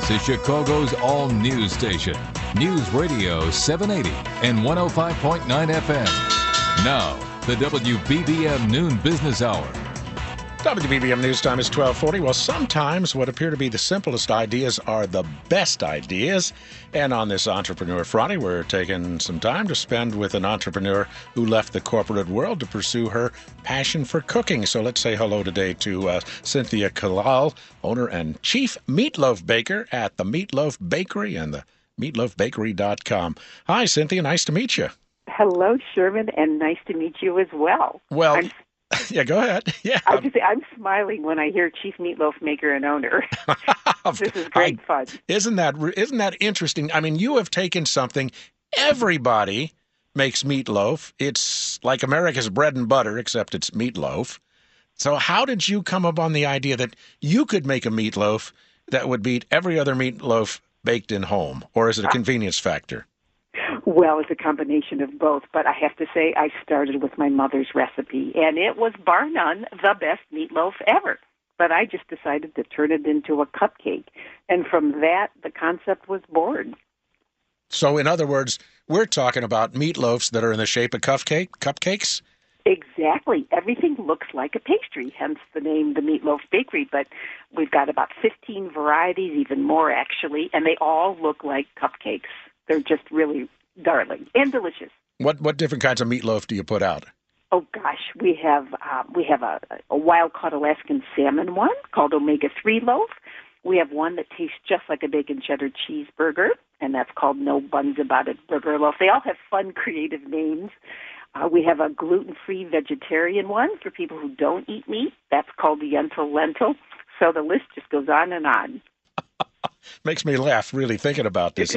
This is Chicago's all-news station, News Radio 780 and 105.9 FM. Now, the WBBM Noon Business Hour. WBBM News Time is 12:40. Well, sometimes what appear to be the simplest ideas are the best ideas. And on this Entrepreneur Friday, we're taking some time to spend with an entrepreneur who left the corporate world to pursue her passion for cooking. So let's say hello today to Cynthia Kalal, owner and chief meatloaf baker at the Meatloaf Bakery and the meatloafbakery.com. Hi, Cynthia. Nice to meet you. Hello, Sherman, and nice to meet you as well. Well, yeah, go ahead. Yeah, I'm smiling when I hear chief meatloaf maker and owner. This is great fun. Isn't that interesting? I mean, you have taken something. Everybody makes meatloaf. It's like America's bread and butter, except it's meatloaf. So how did you come up on the idea that you could make a meatloaf that would beat every other meatloaf baked in home? Or is it a convenience factor? Well, it's a combination of both, but I have to say I started with my mother's recipe, and it was bar none the best meatloaf ever. But I just decided to turn it into a cupcake, and from that, the concept was born. So, in other words, we're talking about meatloafs that are in the shape of cupcakes? Exactly. Everything looks like a pastry, hence the name, the Meatloaf Bakery, but we've got about 15 varieties, even more actually, and they all look like cupcakes. They're just really darling and delicious. What different kinds of meatloaf do you put out? Oh gosh, we have a wild caught Alaskan salmon one called Omega 3 loaf. We have one that tastes just like a bacon cheddar cheeseburger, and that's called No Buns About It burger loaf. They all have fun, creative names. We have a gluten-free vegetarian one for people who don't eat meat. That's called the Yentl Lentil. So the list just goes on and on. Makes me laugh really thinking about this.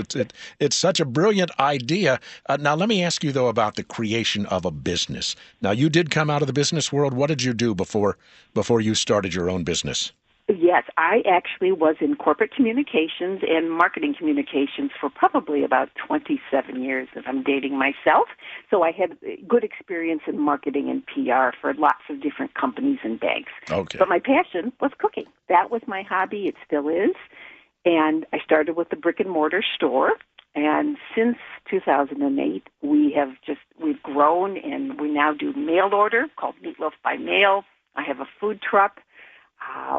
It's such a brilliant idea. Now, let me ask you, though, about the creation of a business. Now, you did come out of the business world. What did you do before you started your own business? Yes, I actually was in corporate communications and marketing communications for probably about 27 years, if I'm dating myself. So I had good experience in marketing and PR for lots of different companies and banks. Okay. But my passion was cooking. That was my hobby. It still is. And I started with the brick-and-mortar store, and since 2008, we've grown, and we now do mail order called Meatloaf by Mail. I have a food truck.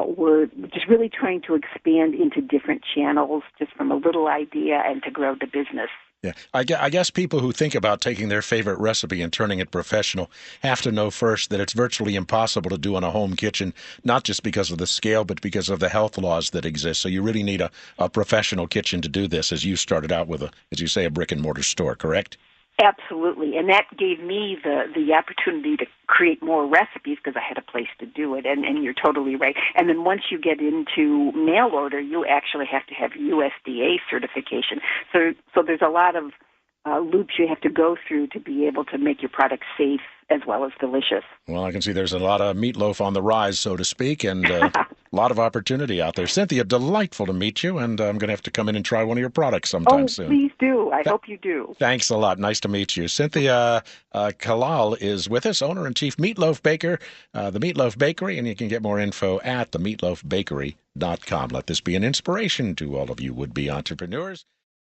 We're just really trying to expand into different channels, just from a little idea and to grow the business. Yeah, I guess people who think about taking their favorite recipe and turning it professional have to know first that it's virtually impossible to do in a home kitchen, not just because of the scale, but because of the health laws that exist. So you really need a professional kitchen to do this, as you started out with, as you say, a brick-and-mortar store, correct? Absolutely, and that gave me the opportunity to create more recipes because I had a place to do it, and you're totally right. And then once you get into mail order, you actually have to have USDA certification. So there's a lot of loops you have to go through to be able to make your product safe as well as delicious. Well, I can see there's a lot of meatloaf on the rise, so to speak, and a lot of opportunity out there. Cynthia, delightful to meet you, and I'm going to have to come in and try one of your products sometime soon. Oh, please do. I hope you do. Thanks a lot. Nice to meet you. Cynthia Kalal is with us, owner and chief meatloaf baker, the Meatloaf Bakery, and you can get more info at themeatloafbakery.com. Let this be an inspiration to all of you would-be entrepreneurs.